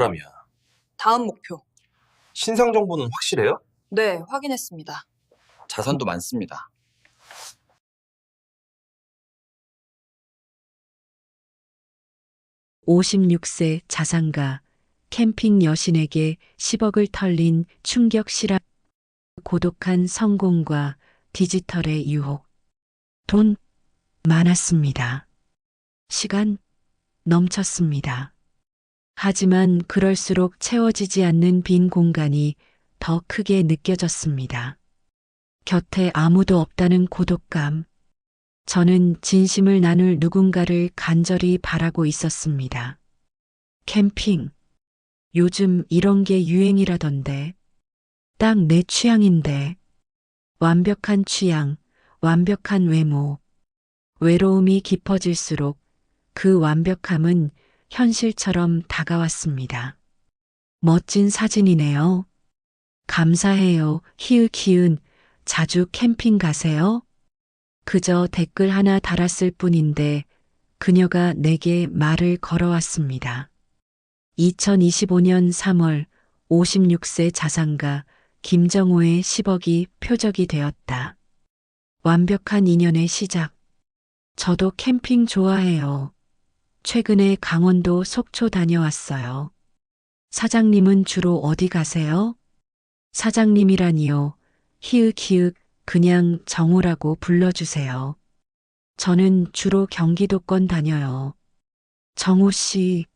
사람이야. 다음 목표. 신상 정보는 확실해요? 네, 확인했습니다. 자산도 많습니다. (56세) 자산가 캠핑 여신에게 10억을 털린 충격 실화. 고독한 성공과 디지털의 유혹. 돈 많았습니다. 시간 넘쳤습니다. 하지만 그럴수록 채워지지 않는 빈 공간이 더 크게 느껴졌습니다. 곁에 아무도 없다는 고독감. 저는 진심을 나눌 누군가를 간절히 바라고 있었습니다. 캠핑. 요즘 이런 게 유행이라던데. 딱 내 취향인데. 완벽한 취향, 완벽한 외모. 외로움이 깊어질수록 그 완벽함은 현실처럼 다가왔습니다. 멋진 사진이네요. 감사해요. 히읗히읗. 자주 캠핑 가세요? 그저 댓글 하나 달았을 뿐인데 그녀가 내게 말을 걸어왔습니다. 2025년 3월 56세 자산가 김정호의 10억이 표적이 되었다. 완벽한 인연의 시작. 저도 캠핑 좋아해요. 최근에 강원도 속초 다녀왔어요. 사장님은 주로 어디 가세요? 사장님이라니요. 히읗히읗. 그냥 정호라고 불러주세요. 저는 주로 경기도권 다녀요. 정호 씨,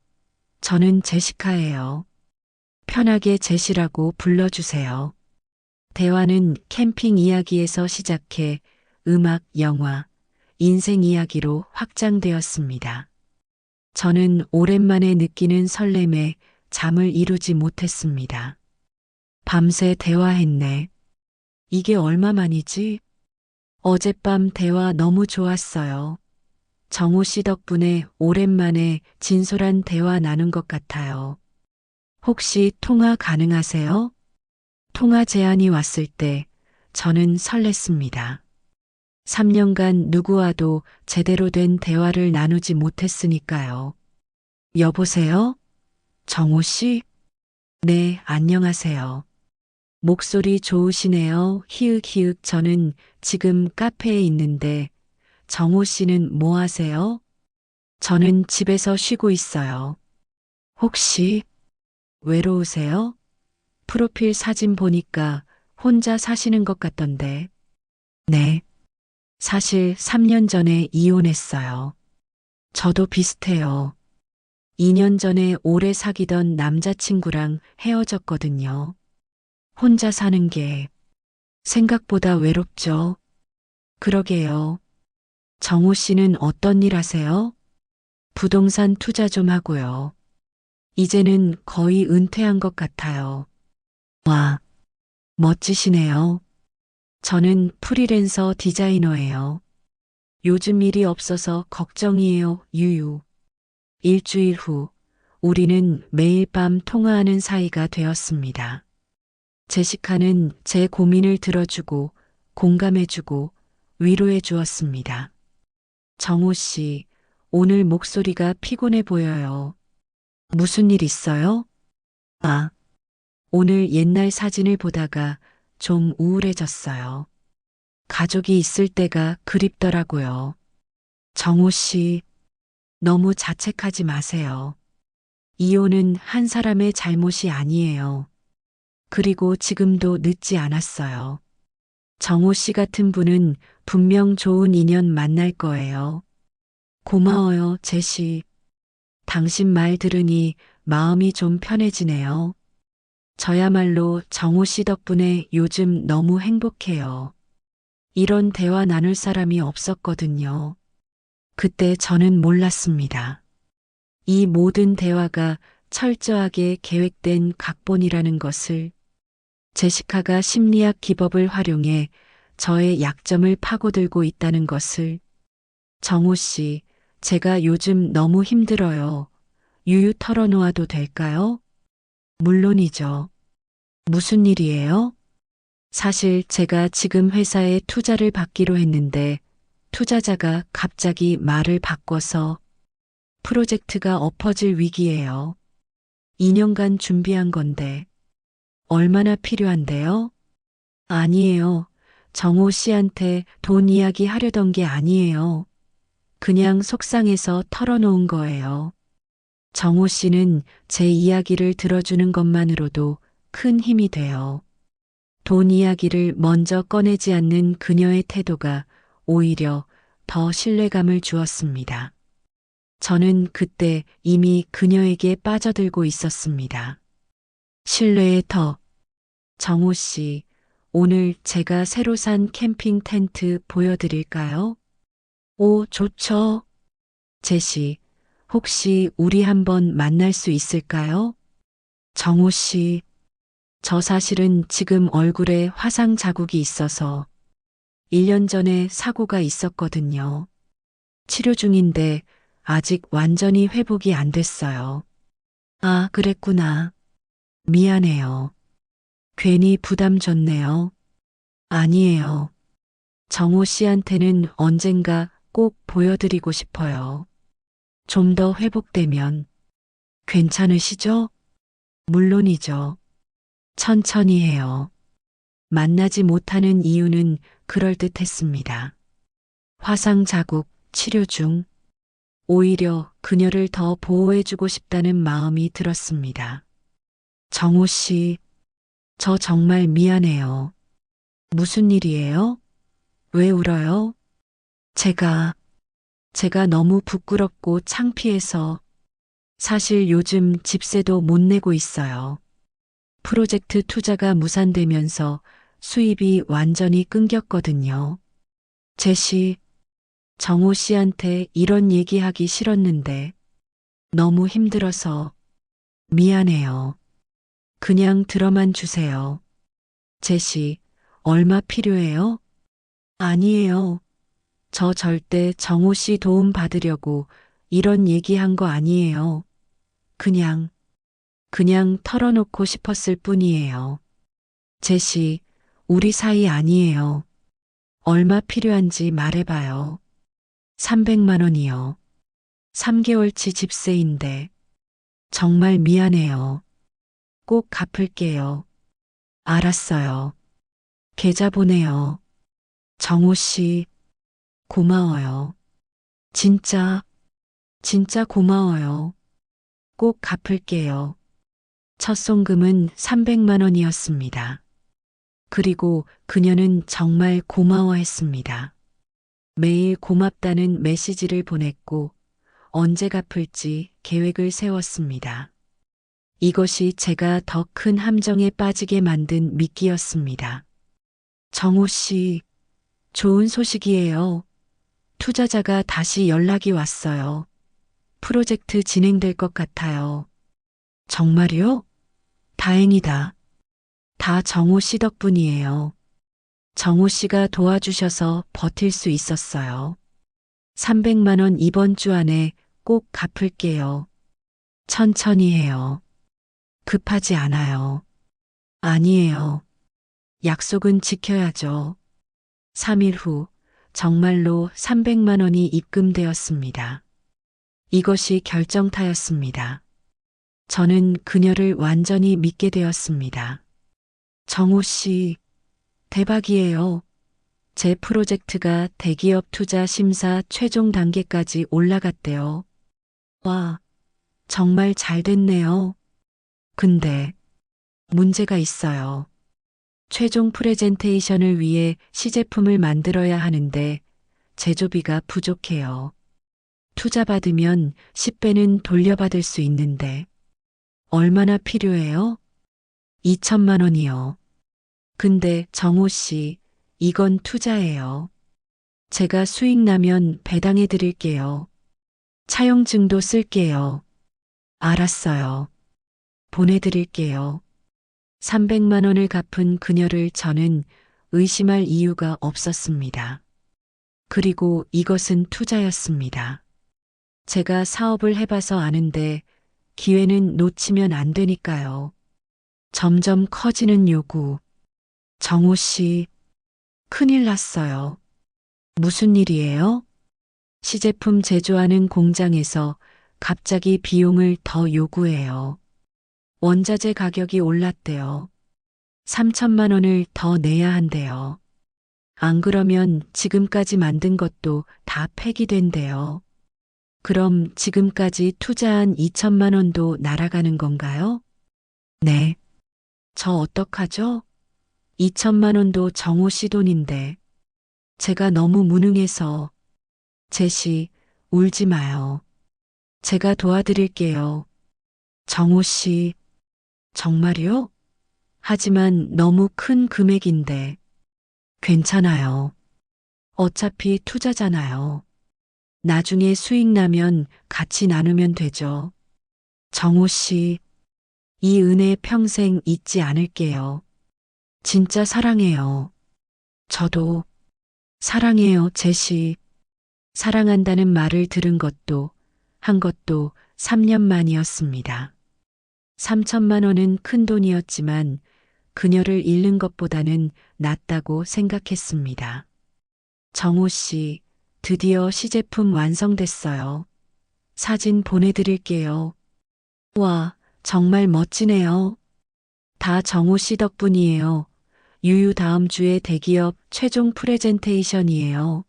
저는 제시카예요. 편하게 제시라고 불러주세요. 대화는 캠핑 이야기에서 시작해 음악, 영화, 인생 이야기로 확장되었습니다. 저는 오랜만에 느끼는 설렘에 잠을 이루지 못했습니다. 밤새 대화했네. 이게 얼마만이지? 어젯밤 대화 너무 좋았어요. 정호 씨 덕분에 오랜만에 진솔한 대화 나눈 것 같아요. 혹시 통화 가능하세요? 통화 제안이 왔을 때 저는 설렜습니다. 3년간 누구와도 제대로 된 대화를 나누지 못했으니까요. 여보세요? 정호 씨? 네, 안녕하세요. 목소리 좋으시네요. 히읗히읗. 저는 지금 카페에 있는데 정호 씨는 뭐 하세요? 저는 집에서 쉬고 있어요. 혹시 외로우세요? 프로필 사진 보니까 혼자 사시는 것 같던데. 네. 사실 3년 전에 이혼했어요. 저도 비슷해요. 2년 전에 오래 사귀던 남자친구랑 헤어졌거든요. 혼자 사는 게 생각보다 외롭죠. 그러게요. 정호 씨는 어떤 일 하세요? 부동산 투자 좀 하고요. 이제는 거의 은퇴한 것 같아요. 와, 멋지시네요. 저는 프리랜서 디자이너예요. 요즘 일이 없어서 걱정이에요. 유유. 일주일 후, 우리는 매일 밤 통화하는 사이가 되었습니다. 제시카는 제 고민을 들어주고 공감해주고 위로해 주었습니다. 정호 씨, 오늘 목소리가 피곤해 보여요. 무슨 일 있어요? 아, 오늘 옛날 사진을 보다가 좀 우울해졌어요. 가족이 있을 때가 그립더라고요. 정호 씨, 너무 자책하지 마세요. 이혼은 한 사람의 잘못이 아니에요. 그리고 지금도 늦지 않았어요. 정호 씨 같은 분은 분명 좋은 인연 만날 거예요. 고마워요, 제시. 당신 말 들으니 마음이 좀 편해지네요. 저야말로 정호 씨 덕분에 요즘 너무 행복해요. 이런 대화 나눌 사람이 없었거든요. 그때 저는 몰랐습니다. 이 모든 대화가 철저하게 계획된 각본이라는 것을. 제시카가 심리학 기법을 활용해 저의 약점을 파고들고 있다는 것을. 정호 씨, 제가 요즘 너무 힘들어요. 유유 털어놓아도 될까요? 물론이죠. 무슨 일이에요? 사실 제가 지금 회사에 투자를 받기로 했는데 투자자가 갑자기 말을 바꿔서 프로젝트가 엎어질 위기예요. 2년간 준비한 건데 얼마나 필요한데요? 아니에요. 정호 씨한테 돈 이야기 하려던 게 아니에요. 그냥 속상해서 털어놓은 거예요. 정호 씨는 제 이야기를 들어주는 것만으로도 큰 힘이 돼요. 돈 이야기를 먼저 꺼내지 않는 그녀의 태도가 오히려 더 신뢰감을 주었습니다. 저는 그때 이미 그녀에게 빠져들고 있었습니다. 신뢰의 터. 정호 씨, 오늘 제가 새로 산 캠핑 텐트 보여드릴까요? 오, 좋죠. 제시, 혹시 우리 한번 만날 수 있을까요? 정호 씨, 저 사실은 지금 얼굴에 화상 자국이 있어서 1년 전에 사고가 있었거든요. 치료 중인데 아직 완전히 회복이 안 됐어요. 아, 그랬구나. 미안해요. 괜히 부담 줬네요. 아니에요. 정호 씨한테는 언젠가 꼭 보여드리고 싶어요. 좀 더 회복되면 괜찮으시죠? 물론이죠. 천천히 해요. 만나지 못하는 이유는 그럴듯했습니다. 화상 자국 치료 중 오히려 그녀를 더 보호해주고 싶다는 마음이 들었습니다. 정호 씨, 저 정말 미안해요. 무슨 일이에요? 왜 울어요? 제가 너무 부끄럽고 창피해서 사실 요즘 집세도 못 내고 있어요. 프로젝트 투자가 무산되면서 수입이 완전히 끊겼거든요. 제시, 정호 씨한테 이런 얘기하기 싫었는데 너무 힘들어서 미안해요. 그냥 들어만 주세요. 제시, 얼마 필요해요? 아니에요. 저 절대 정호 씨 도움 받으려고 이런 얘기한 거 아니에요. 그냥 털어놓고 싶었을 뿐이에요. 제시, 우리 사이 아니에요. 얼마 필요한지 말해봐요. 300만 원이요. 3개월치 집세인데. 정말 미안해요. 꼭 갚을게요. 알았어요. 계좌 보내요. 정호 씨, 고마워요. 진짜 고마워요. 꼭 갚을게요. 첫 송금은 300만 원이었습니다. 그리고 그녀는 정말 고마워했습니다. 매일 고맙다는 메시지를 보냈고 언제 갚을지 계획을 세웠습니다. 이것이 제가 더 큰 함정에 빠지게 만든 미끼였습니다. 정호 씨, 좋은 소식이에요. 투자자가 다시 연락이 왔어요. 프로젝트 진행될 것 같아요. 정말요? 다행이다. 다 정호 씨 덕분이에요. 정호 씨가 도와주셔서 버틸 수 있었어요. 300만 원 이번 주 안에 꼭 갚을게요. 천천히 해요. 급하지 않아요. 아니에요. 약속은 지켜야죠. 3일 후 정말로 300만 원이 입금되었습니다. 이것이 결정타였습니다. 저는 그녀를 완전히 믿게 되었습니다. 정호 씨, 대박이에요. 제 프로젝트가 대기업 투자 심사 최종 단계까지 올라갔대요. 와, 정말 잘 됐네요. 근데 문제가 있어요. 최종 프레젠테이션을 위해 시제품을 만들어야 하는데 제조비가 부족해요. 투자 받으면 10배는 돌려받을 수 있는데 얼마나 필요해요? 2천만 원이요. 근데 정호 씨, 이건 투자예요. 제가 수익 나면 배당해 드릴게요. 차용증도 쓸게요. 알았어요. 보내드릴게요. 300만 원을 갚은 그녀를 저는 의심할 이유가 없었습니다. 그리고 이것은 투자였습니다. 제가 사업을 해봐서 아는데 기회는 놓치면 안 되니까요. 점점 커지는 요구. 정호 씨, 큰일 났어요. 무슨 일이에요? 시제품 제조하는 공장에서 갑자기 비용을 더 요구해요. 원자재 가격이 올랐대요. 3천만 원을 더 내야 한대요. 안 그러면 지금까지 만든 것도 다 폐기된대요. 그럼 지금까지 투자한 2천만 원도 날아가는 건가요? 네. 저 어떡하죠? 2천만 원도 정호 씨 돈인데. 제가 너무 무능해서. 제시, 울지 마요. 제가 도와드릴게요. 정호 씨, 정말요? 하지만 너무 큰 금액인데. 괜찮아요. 어차피 투자잖아요. 나중에 수익 나면 같이 나누면 되죠. 정호 씨, 이 은혜 평생 잊지 않을게요. 진짜 사랑해요. 저도 사랑해요, 제시. 사랑한다는 말을 들은 것도 한 것도 3년 만이었습니다. 3천만 원은 큰 돈이었지만 그녀를 잃는 것보다는 낫다고 생각했습니다. 정호 씨, 드디어 시제품 완성됐어요. 사진 보내드릴게요. 와, 정말 멋지네요. 다 정호 씨 덕분이에요. 유유 다음 주에 대기업 최종 프레젠테이션이에요.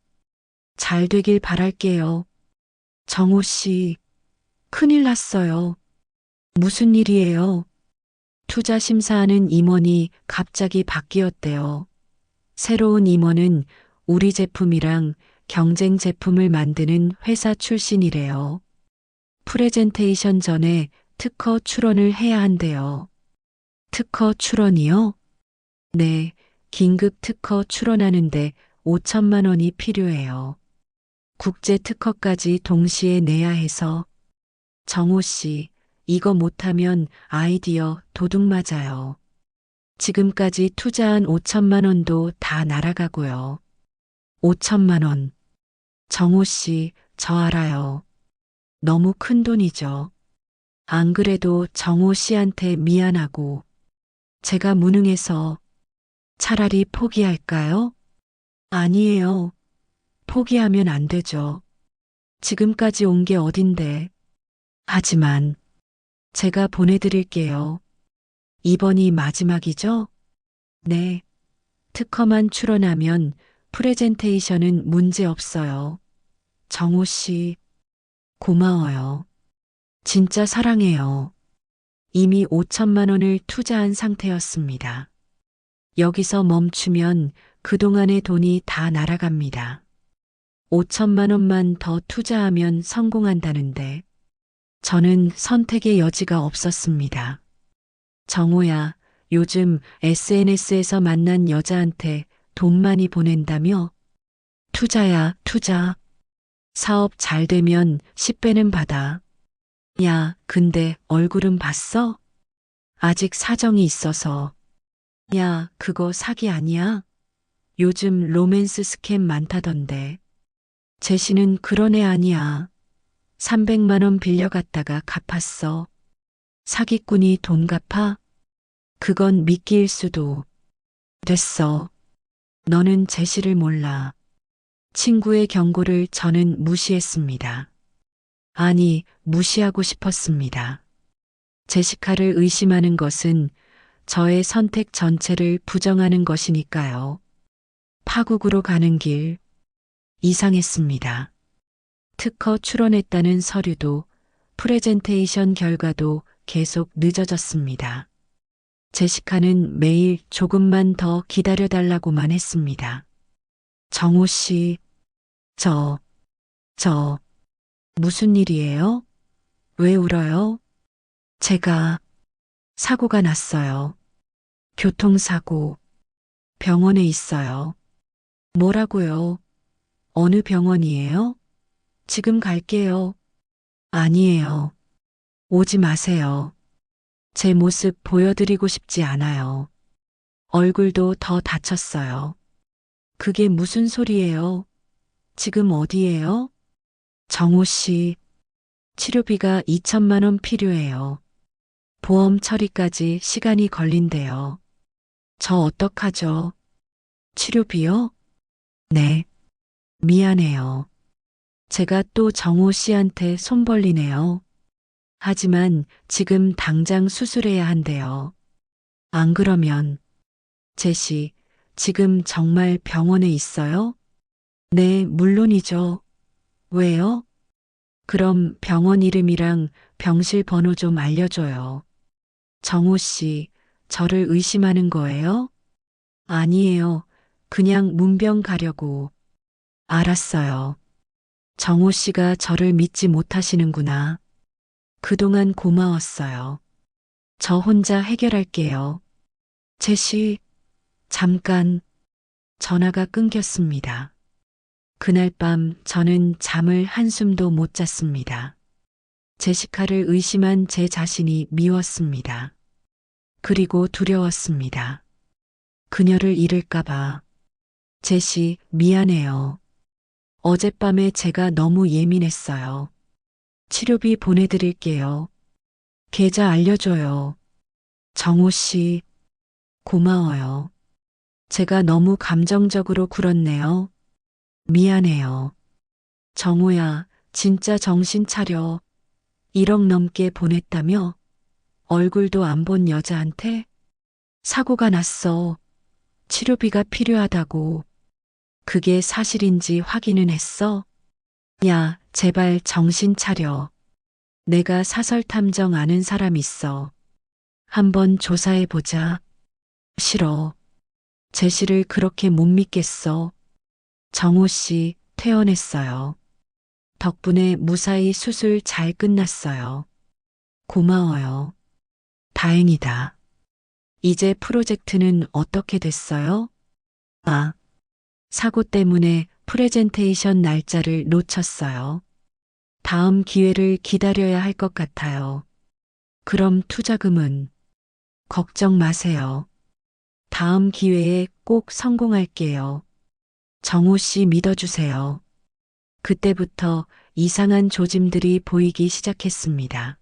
잘 되길 바랄게요. 정호 씨, 큰일 났어요. 무슨 일이에요? 투자 심사하는 임원이 갑자기 바뀌었대요. 새로운 임원은 우리 제품이랑 경쟁 제품을 만드는 회사 출신이래요. 프레젠테이션 전에 특허 출원을 해야 한대요. 특허 출원이요? 네, 긴급 특허 출원하는데 5천만 원이 필요해요. 국제 특허까지 동시에 내야 해서. 정호 씨, 이거 못하면 아이디어 도둑 맞아요. 지금까지 투자한 5천만 원도 다 날아가고요. 5천만 원. 정호 씨, 저 알아요. 너무 큰 돈이죠. 안 그래도 정호 씨한테 미안하고 제가 무능해서 차라리 포기할까요? 아니에요. 포기하면 안 되죠. 지금까지 온 게 어딘데. 하지만 제가 보내드릴게요. 이번이 마지막이죠? 네. 특허만 출원하면 프레젠테이션은 문제 없어요. 정호 씨, 고마워요. 진짜 사랑해요. 이미 5천만 원을 투자한 상태였습니다. 여기서 멈추면 그동안의 돈이 다 날아갑니다. 5천만 원만 더 투자하면 성공한다는데 저는 선택의 여지가 없었습니다. 정호야, 요즘 SNS에서 만난 여자한테 돈 많이 보낸다며? 투자야, 투자. 사업 잘 되면 10배는 받아. 야, 근데 얼굴은 봤어? 아직 사정이 있어서. 야, 그거 사기 아니야? 요즘 로맨스 스캠 많다던데. 제시는 그런 애 아니야. 300만 원 빌려갔다가 갚았어. 사기꾼이 돈 갚아? 그건 미끼일 수도. 됐어. 너는 제시를 몰라. 친구의 경고를 저는 무시했습니다. 아니, 무시하고 싶었습니다. 제시카를 의심하는 것은 저의 선택 전체를 부정하는 것이니까요. 파국으로 가는 길, 이상했습니다. 특허 출원했다는 서류도 프레젠테이션 결과도 계속 늦어졌습니다. 제시카는 매일 조금만 더 기다려달라고만 했습니다. 정호 씨, 저, 무슨 일이에요? 왜 울어요? 제가 사고가 났어요. 교통사고. 병원에 있어요. 뭐라고요? 어느 병원이에요? 지금 갈게요. 아니에요. 오지 마세요. 제 모습 보여드리고 싶지 않아요. 얼굴도 더 다쳤어요. 그게 무슨 소리예요? 지금 어디예요? 정호 씨, 치료비가 2천만 원 필요해요. 보험 처리까지 시간이 걸린대요. 저 어떡하죠? 치료비요? 네. 미안해요. 제가 또 정호 씨한테 손 벌리네요. 하지만 지금 당장 수술해야 한대요. 안 그러면 제시, 지금 정말 병원에 있어요? 네, 물론이죠. 왜요? 그럼 병원 이름이랑 병실 번호 좀 알려줘요. 정호 씨, 저를 의심하는 거예요? 아니에요. 그냥 문병 가려고. 알았어요. 정호 씨가 저를 믿지 못하시는구나. 그동안 고마웠어요. 저 혼자 해결할게요. 제시, 잠깐. 전화가 끊겼습니다. 그날 밤 저는 잠을 한숨도 못 잤습니다. 제시카를 의심한 제 자신이 미웠습니다. 그리고 두려웠습니다. 그녀를 잃을까봐. 제시, 미안해요. 어젯밤에 제가 너무 예민했어요. 치료비 보내드릴게요. 계좌 알려줘요. 정호 씨, 고마워요. 제가 너무 감정적으로 굴었네요. 미안해요. 정호야, 진짜 정신 차려. 1억 넘게 보냈다며? 얼굴도 안 본 여자한테? 사고가 났어. 치료비가 필요하다고. 그게 사실인지 확인은 했어? 야, 제발 정신 차려. 내가 사설 탐정 아는 사람 있어. 한번 조사해보자. 싫어. 제시를 그렇게 못 믿겠어. 정호 씨, 퇴원했어요. 덕분에 무사히 수술 잘 끝났어요. 고마워요. 다행이다. 이제 프로젝트는 어떻게 됐어요? 아, 사고 때문에 프레젠테이션 날짜를 놓쳤어요. 다음 기회를 기다려야 할 것 같아요. 그럼 투자금은? 걱정 마세요. 다음 기회에 꼭 성공할게요. 정호 씨 믿어주세요. 그때부터 이상한 조짐들이 보이기 시작했습니다.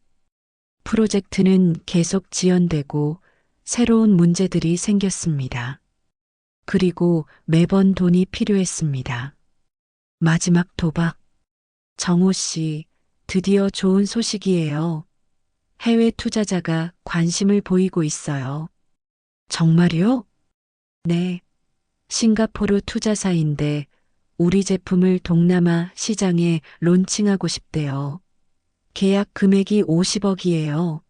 프로젝트는 계속 지연되고 새로운 문제들이 생겼습니다. 그리고 매번 돈이 필요했습니다. 마지막 도박. 정호 씨, 드디어 좋은 소식이에요. 해외 투자자가 관심을 보이고 있어요. 정말요? 네. 싱가포르 투자사인데 우리 제품을 동남아 시장에 론칭하고 싶대요. 계약 금액이 50억이에요.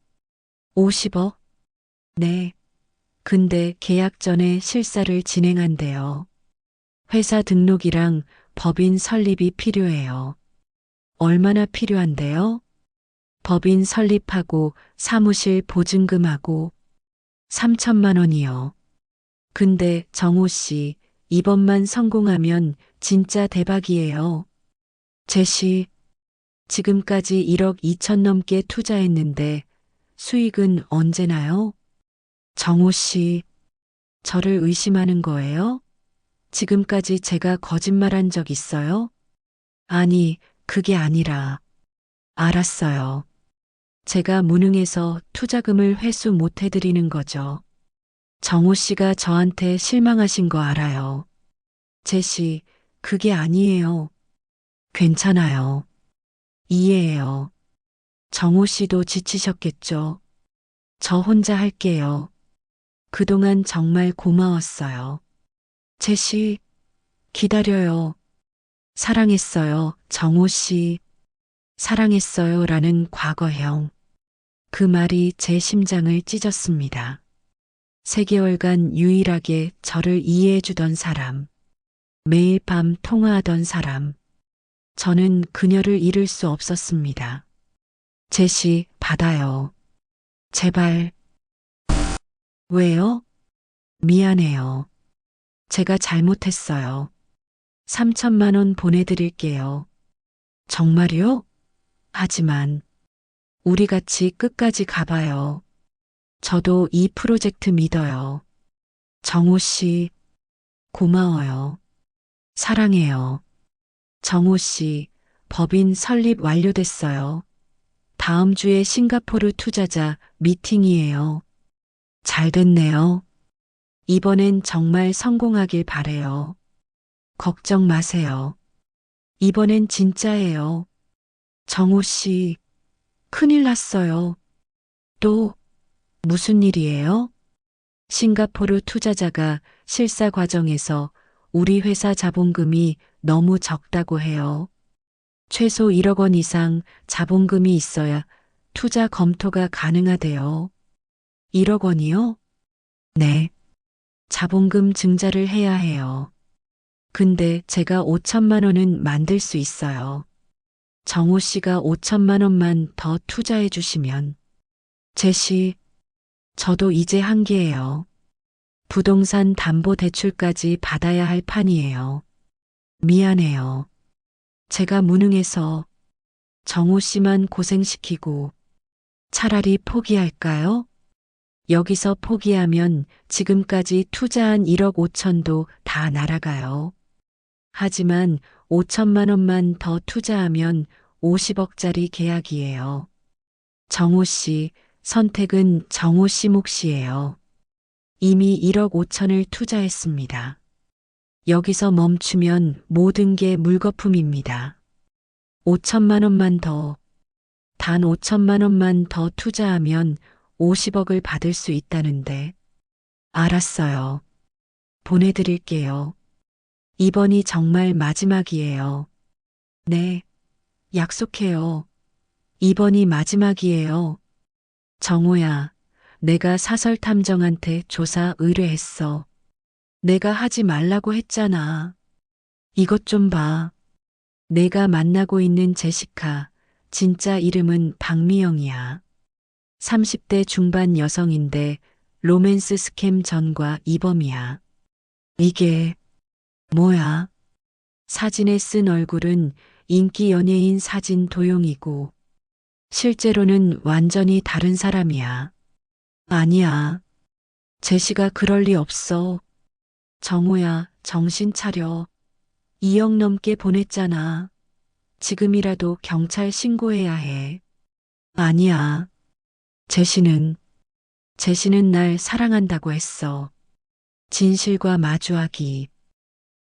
50억? 네. 근데 계약 전에 실사를 진행한대요. 회사 등록이랑 법인 설립이 필요해요. 얼마나 필요한데요? 법인 설립하고 사무실 보증금하고 3천만 원이요. 근데 정호 씨, 이번만 성공하면 진짜 대박이에요. 제시, 지금까지 1억 2천 넘게 투자했는데 수익은 언제 나요? 정호 씨, 저를 의심하는 거예요? 지금까지 제가 거짓말한 적 있어요? 아니, 그게 아니라. 알았어요. 제가 무능해서 투자금을 회수 못 해드리는 거죠. 정호 씨가 저한테 실망하신 거 알아요. 제시, 그게 아니에요. 괜찮아요. 이해해요. 정호 씨도 지치셨겠죠. 저 혼자 할게요. 그동안 정말 고마웠어요. 제시, 기다려요. 사랑했어요, 정호 씨. 사랑했어요 라는 과거형. 그 말이 제 심장을 찢었습니다. 3개월간 유일하게 저를 이해해주던 사람. 매일 밤 통화하던 사람. 저는 그녀를 잃을 수 없었습니다. 제시, 받아요. 제발. 왜요? 미안해요. 제가 잘못했어요. 3천만 원 보내드릴게요. 정말요? 하지만 우리 같이 끝까지 가봐요. 저도 이 프로젝트 믿어요. 정호 씨, 고마워요. 사랑해요. 정호 씨, 법인 설립 완료됐어요. 다음 주에 싱가포르 투자자 미팅이에요. 잘 됐네요. 이번엔 정말 성공하길 바래요. 걱정 마세요. 이번엔 진짜예요. 정호 씨, 큰일 났어요. 또 무슨 일이에요? 싱가포르 투자자가 실사 과정에서 우리 회사 자본금이 너무 적다고 해요. 최소 1억 원 이상 자본금이 있어야 투자 검토가 가능하대요. 1억 원이요? 네. 자본금 증자를 해야 해요. 근데 제가 5천만 원은 만들 수 있어요. 정호 씨가 5천만 원만 더 투자해 주시면. 제시, 저도 이제 한계예요. 부동산 담보 대출까지 받아야 할 판이에요. 미안해요. 제가 무능해서 정호 씨만 고생시키고 차라리 포기할까요? 여기서 포기하면 지금까지 투자한 1억 5천도 다 날아가요. 하지만 5천만 원만 더 투자하면 50억짜리 계약이에요. 정호 씨, 선택은 정호 씨 몫이에요. 이미 1억 5천을 투자했습니다. 여기서 멈추면 모든 게 물거품입니다. 5천만 원만 더, 단 5천만 원만 더 투자하면 50억을 받을 수 있다는데. 알았어요. 보내드릴게요. 이번이 정말 마지막이에요. 네, 약속해요. 이번이 마지막이에요. 정호야, 내가 사설 탐정한테 조사 의뢰했어. 내가 하지 말라고 했잖아. 이것 좀 봐. 내가 만나고 있는 제시카, 진짜 이름은 박미영이야. 30대 중반 여성인데 로맨스 스캠 전과 이범이야. 이게 뭐야? 사진에 쓴 얼굴은 인기 연예인 사진 도용이고 실제로는 완전히 다른 사람이야. 아니야. 제시가 그럴 리 없어. 정호야, 정신 차려. 2억 넘게 보냈잖아. 지금이라도 경찰 신고해야 해. 아니야. 제시는 날 사랑한다고 했어. 진실과 마주하기.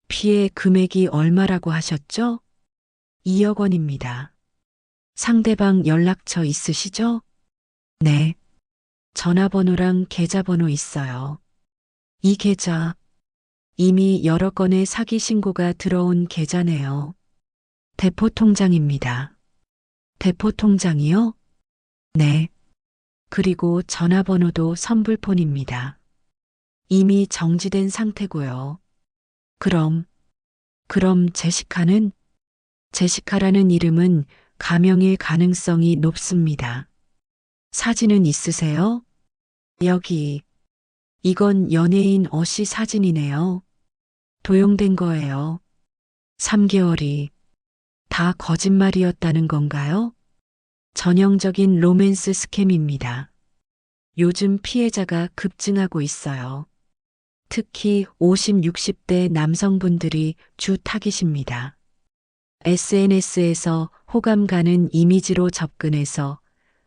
피해 금액이 얼마라고 하셨죠? 2억 원입니다. 상대방 연락처 있으시죠? 네. 전화번호랑 계좌번호 있어요. 이 계좌, 이미 여러 건의 사기 신고가 들어온 계좌네요. 대포통장입니다. 대포통장이요? 네. 그리고 전화번호도 선불폰입니다. 이미 정지된 상태고요. 그럼 제시카라는 이름은 가명일 가능성이 높습니다. 사진은 있으세요? 여기. 이건 연예인 어시 사진이네요. 도용된 거예요. 3개월이 다 거짓말이었다는 건가요? 전형적인 로맨스 스캠입니다. 요즘 피해자가 급증하고 있어요. 특히 50, 60대 남성분들이 주 타깃입니다. SNS에서 호감 가는 이미지로 접근해서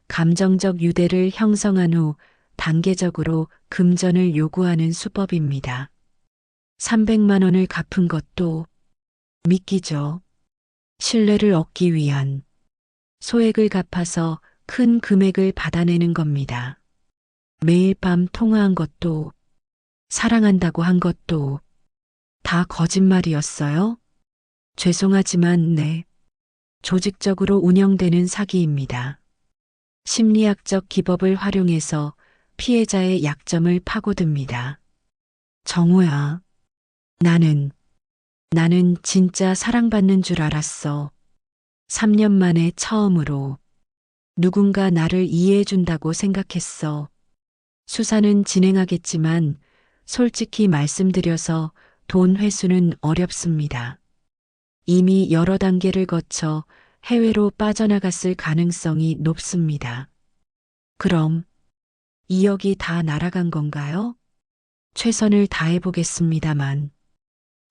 감정적 유대를 형성한 후 단계적으로 금전을 요구하는 수법입니다. 300만 원을 갚은 것도 믿기죠. 신뢰를 얻기 위한 소액을 갚아서 큰 금액을 받아내는 겁니다. 매일 밤 통화한 것도 사랑한다고 한 것도 다 거짓말이었어요? 죄송하지만 네. 조직적으로 운영되는 사기입니다. 심리학적 기법을 활용해서 피해자의 약점을 파고듭니다. 정호야, 나는 진짜 사랑받는 줄 알았어. 3년 만에 처음으로 누군가 나를 이해해준다고 생각했어. 수사는 진행하겠지만 솔직히 말씀드려서 돈 회수는 어렵습니다. 이미 여러 단계를 거쳐 해외로 빠져나갔을 가능성이 높습니다. 그럼 2억이 다 날아간 건가요? 최선을 다해보겠습니다만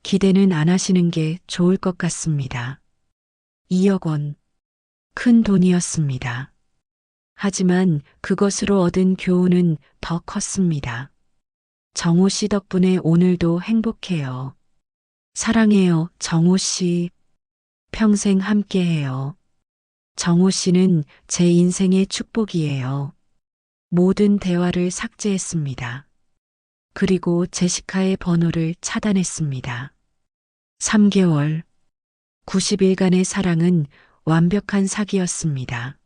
기대는 안 하시는 게 좋을 것 같습니다. 2억 원. 큰 돈이었습니다. 하지만 그것으로 얻은 교훈은 더 컸습니다. 정호 씨 덕분에 오늘도 행복해요. 사랑해요, 정호 씨. 평생 함께해요. 정호 씨는 제 인생의 축복이에요. 모든 대화를 삭제했습니다. 그리고 제시카의 번호를 차단했습니다. 3개월. 90일간의 사랑은 완벽한 사기였습니다.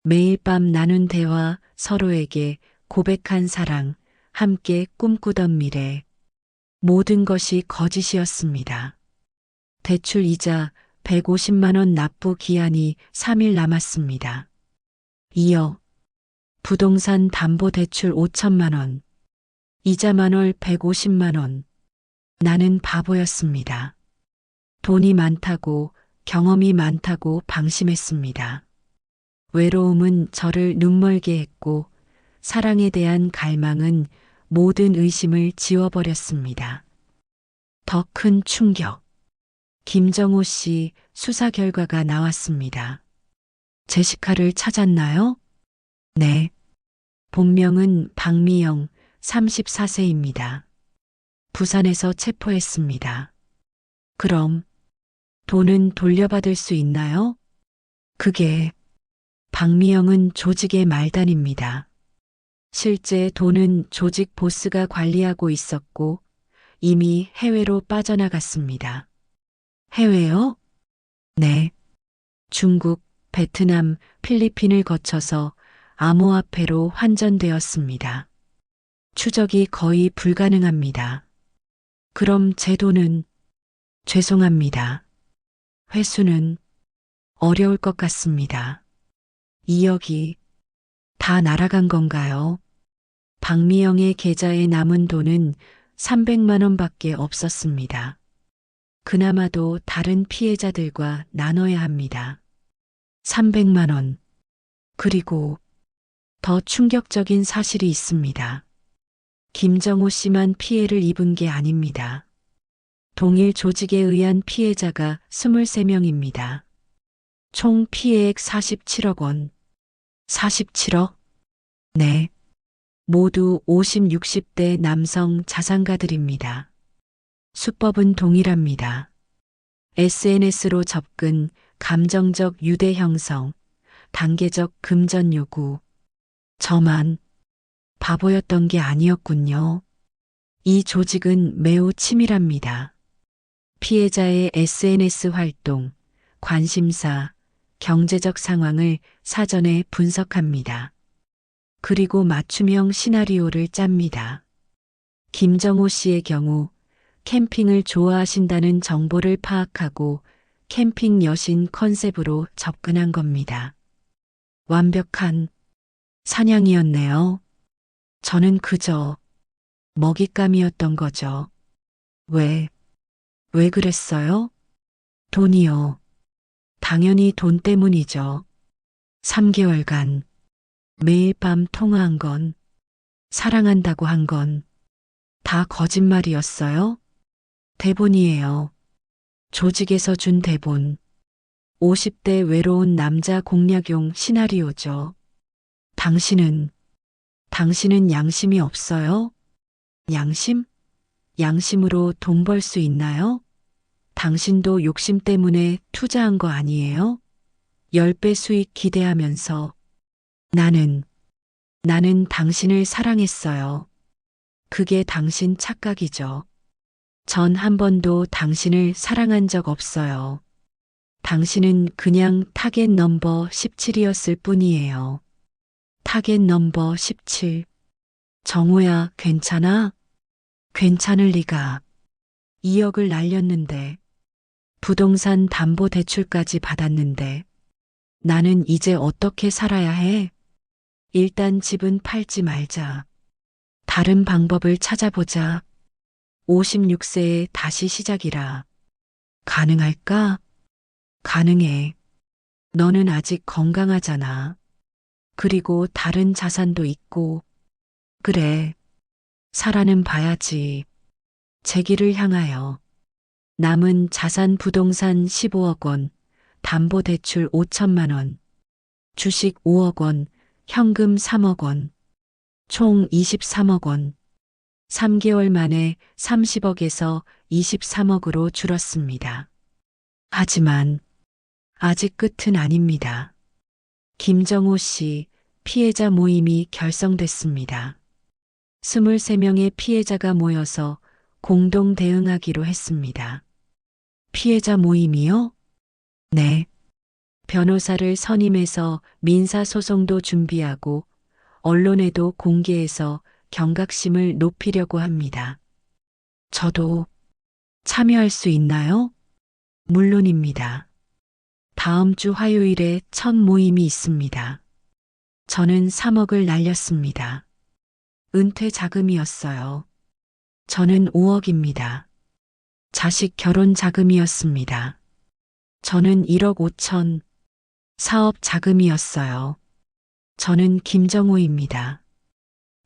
매일 밤 나눈 대화, 서로에게 고백한 사랑, 함께 꿈꾸던 미래. 모든 것이 거짓이었습니다. 대출 이자 150만 원 납부 기한이 3일 남았습니다. 이어 부동산 담보 대출 5천만 원, 이자 만월 150만 원. 나는 바보였습니다. 돈이 많다고, 경험이 많다고 방심했습니다. 외로움은 저를 눈멀게 했고, 사랑에 대한 갈망은 모든 의심을 지워버렸습니다. 더 큰 충격. 김정호 씨 수사 결과가 나왔습니다. 제시카를 찾았나요? 네. 본명은 박미영, 34세입니다. 부산에서 체포했습니다. 그럼 돈은 돌려받을 수 있나요? 그게 박미영은 조직의 말단입니다. 실제 돈은 조직 보스가 관리하고 있었고 이미 해외로 빠져나갔습니다. 해외요? 네. 중국, 베트남, 필리핀을 거쳐서 암호화폐로 환전되었습니다. 추적이 거의 불가능합니다. 그럼 제 돈은? 죄송합니다. 회수는 어려울 것 같습니다. 2억이 다 날아간 건가요? 박미영의 계좌에 남은 돈은 300만 원밖에 없었습니다. 그나마도 다른 피해자들과 나눠야 합니다. 300만 원. 그리고 더 충격적인 사실이 있습니다. 김정호 씨만 피해를 입은 게 아닙니다. 동일 조직에 의한 피해자가 23명입니다. 총 피해액 47억 원. 47억? 네. 모두 50, 60대 남성 자산가들입니다. 수법은 동일합니다. SNS로 접근, 감정적 유대 형성, 단계적 금전 요구. 저만 바보였던 게 아니었군요. 이 조직은 매우 치밀합니다. 피해자의 SNS 활동, 관심사, 경제적 상황을 사전에 분석합니다. 그리고 맞춤형 시나리오를 짭니다. 김정호 씨의 경우 캠핑을 좋아하신다는 정보를 파악하고 캠핑 여신 컨셉으로 접근한 겁니다. 완벽한 사냥이었네요. 저는 그저 먹잇감이었던 거죠. 왜 그랬어요? 돈이요. 당연히 돈 때문이죠. 3개월간 매일 밤 통화한 건, 사랑한다고 한 건 다 거짓말이었어요? 대본이에요. 조직에서 준 대본. 50대 외로운 남자 공략용 시나리오죠. 당신은 양심이 없어요? 양심? 양심으로 돈 벌 수 있나요? 당신도 욕심 때문에 투자한 거 아니에요? 10배 수익 기대하면서 나는 당신을 사랑했어요. 그게 당신 착각이죠. 전 한 번도 당신을 사랑한 적 없어요. 당신은 그냥 타겟 넘버 17이었을 뿐이에요. 타겟 넘버 17. 정호야, 괜찮아? 괜찮을 리가. 2억을 날렸는데, 부동산 담보 대출까지 받았는데, 나는 이제 어떻게 살아야 해? 일단 집은 팔지 말자. 다른 방법을 찾아보자. 56세에 다시 시작이라. 가능할까? 가능해. 너는 아직 건강하잖아. 그리고 다른 자산도 있고. 그래. 살아는 봐야지. 제 길을 향하여. 남은 자산 부동산 15억 원, 담보대출 5천만 원, 주식 5억 원, 현금 3억 원, 총 23억 원. 3개월 만에 30억에서 23억으로 줄었습니다. 하지만 아직 끝은 아닙니다. 김정호 씨 피해자 모임이 결성됐습니다. 23명의 피해자가 모여서 공동 대응하기로 했습니다. 피해자 모임이요? 네. 변호사를 선임해서 민사소송도 준비하고 언론에도 공개해서 경각심을 높이려고 합니다. 저도 참여할 수 있나요? 물론입니다. 다음 주 화요일에 첫 모임이 있습니다. 저는 3억을 날렸습니다. 은퇴 자금이었어요. 저는 5억입니다. 자식 결혼 자금이었습니다. 저는 1억 5천, 사업 자금이었어요. 저는 김정호입니다.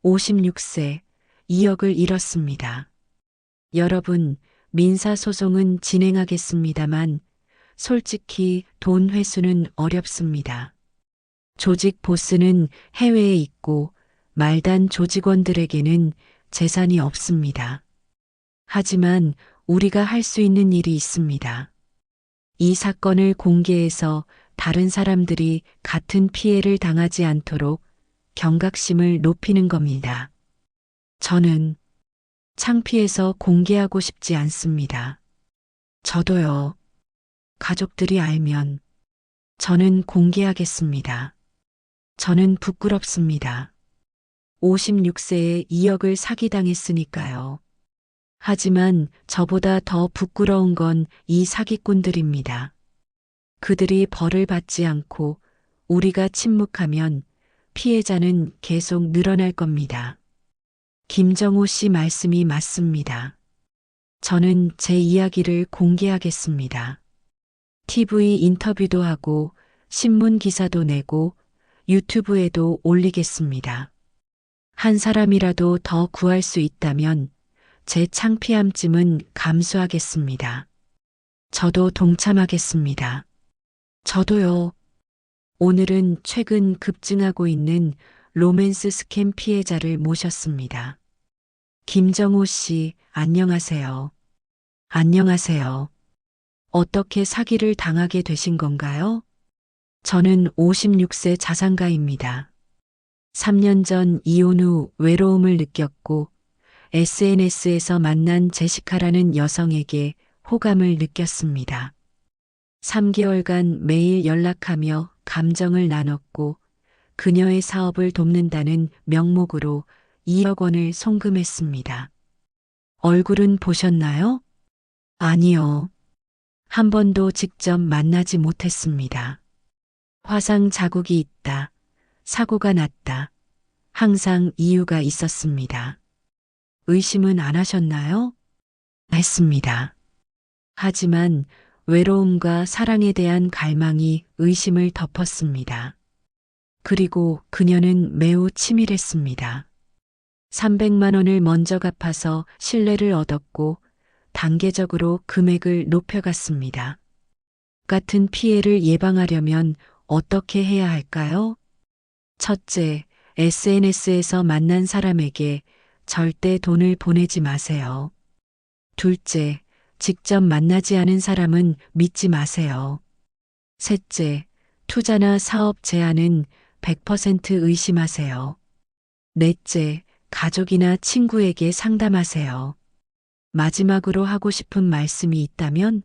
56세, 2억을 잃었습니다. 여러분, 민사소송은 진행하겠습니다만 솔직히 돈 회수는 어렵습니다. 조직 보스는 해외에 있고 말단 조직원들에게는 재산이 없습니다. 하지만 우리가 할 수 있는 일이 있습니다. 이 사건을 공개해서 다른 사람들이 같은 피해를 당하지 않도록 경각심을 높이는 겁니다. 저는 창피해서 공개하고 싶지 않습니다. 저도요. 가족들이 알면 저는 공개하겠습니다. 저는 부끄럽습니다. 56세에 2억을 사기당했으니까요. 하지만 저보다 더 부끄러운 건 이 사기꾼들입니다. 그들이 벌을 받지 않고 우리가 침묵하면 피해자는 계속 늘어날 겁니다. 김정호 씨 말씀이 맞습니다. 저는 제 이야기를 공개하겠습니다. TV 인터뷰도 하고 신문 기사도 내고 유튜브에도 올리겠습니다. 한 사람이라도 더 구할 수 있다면 제 창피함쯤은 감수하겠습니다. 저도 동참하겠습니다. 저도요. 오늘은 최근 급증하고 있는 로맨스 스캠 피해자를 모셨습니다. 김정호 씨, 안녕하세요. 안녕하세요. 어떻게 사기를 당하게 되신 건가요? 저는 56세 자산가입니다. 3년 전 이혼 후 외로움을 느꼈고 SNS에서 만난 제시카라는 여성에게 호감을 느꼈습니다. 3개월간 매일 연락하며 감정을 나눴고 그녀의 사업을 돕는다는 명목으로 2억 원을 송금했습니다. 얼굴은 보셨나요? 아니요. 한 번도 직접 만나지 못했습니다. 화상 자국이 있다. 사고가 났다. 항상 이유가 있었습니다. 의심은 안 하셨나요? 했습니다. 하지만 외로움과 사랑에 대한 갈망이 의심을 덮었습니다. 그리고 그녀는 매우 치밀했습니다. 300만 원을 먼저 갚아서 신뢰를 얻었고 단계적으로 금액을 높여갔습니다. 같은 피해를 예방하려면 어떻게 해야 할까요? 첫째, SNS에서 만난 사람에게 절대 돈을 보내지 마세요. 둘째, 직접 만나지 않은 사람은 믿지 마세요. 셋째, 투자나 사업 제안은 100% 의심하세요. 넷째, 가족이나 친구에게 상담하세요. 마지막으로 하고 싶은 말씀이 있다면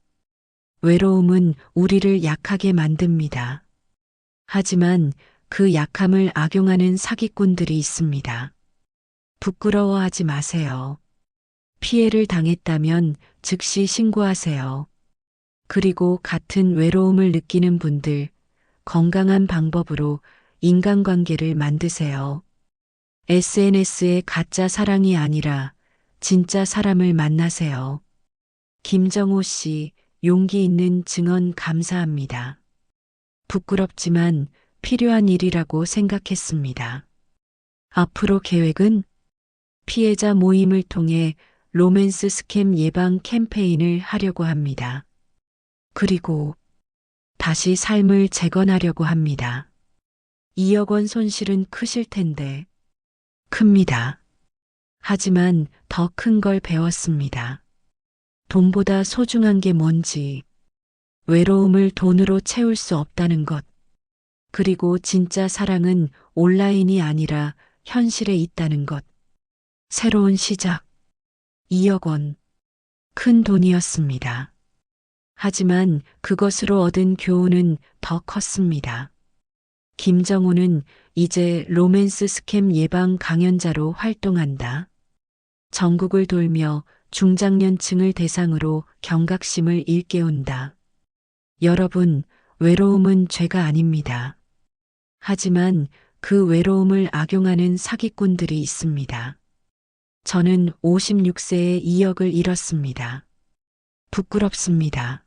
외로움은 우리를 약하게 만듭니다. 하지만 그 약함을 악용하는 사기꾼들이 있습니다. 부끄러워하지 마세요. 피해를 당했다면 즉시 신고하세요. 그리고 같은 외로움을 느끼는 분들, 건강한 방법으로 인간관계를 만드세요. SNS의 가짜 사랑이 아니라 진짜 사람을 만나세요. 김정호 씨, 용기 있는 증언 감사합니다. 부끄럽지만 필요한 일이라고 생각했습니다. 앞으로 계획은 피해자 모임을 통해 로맨스 스캠 예방 캠페인을 하려고 합니다. 그리고 다시 삶을 재건하려고 합니다. 2억 원 손실은 크실 텐데. 큽니다. 하지만 더 큰 걸 배웠습니다. 돈보다 소중한 게 뭔지, 외로움을 돈으로 채울 수 없다는 것. 그리고 진짜 사랑은 온라인이 아니라 현실에 있다는 것. 새로운 시작. 2억 원. 큰 돈이었습니다. 하지만 그것으로 얻은 교훈은 더 컸습니다. 김정우는 이제 로맨스 스캠 예방 강연자로 활동한다. 전국을 돌며 중장년층을 대상으로 경각심을 일깨운다. 여러분, 외로움은 죄가 아닙니다. 하지만 그 외로움을 악용하는 사기꾼들이 있습니다. 저는 56세에 2억을 잃었습니다. 부끄럽습니다.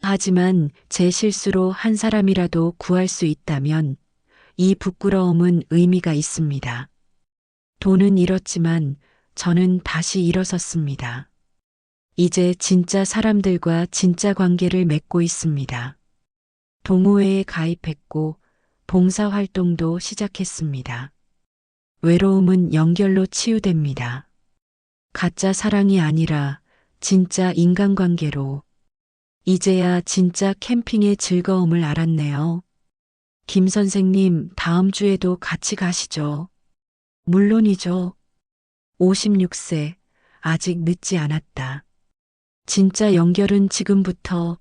하지만 제 실수로 한 사람이라도 구할 수 있다면 이 부끄러움은 의미가 있습니다. 돈은 잃었지만 저는 다시 일어섰습니다. 이제 진짜 사람들과 진짜 관계를 맺고 있습니다. 동호회에 가입했고 봉사활동도 시작했습니다. 외로움은 연결로 치유됩니다. 가짜 사랑이 아니라 진짜 인간관계로. 이제야 진짜 캠핑의 즐거움을 알았네요. 김 선생님, 다음 주에도 같이 가시죠. 물론이죠. 56세, 아직 늦지 않았다. 진짜 연결은 지금부터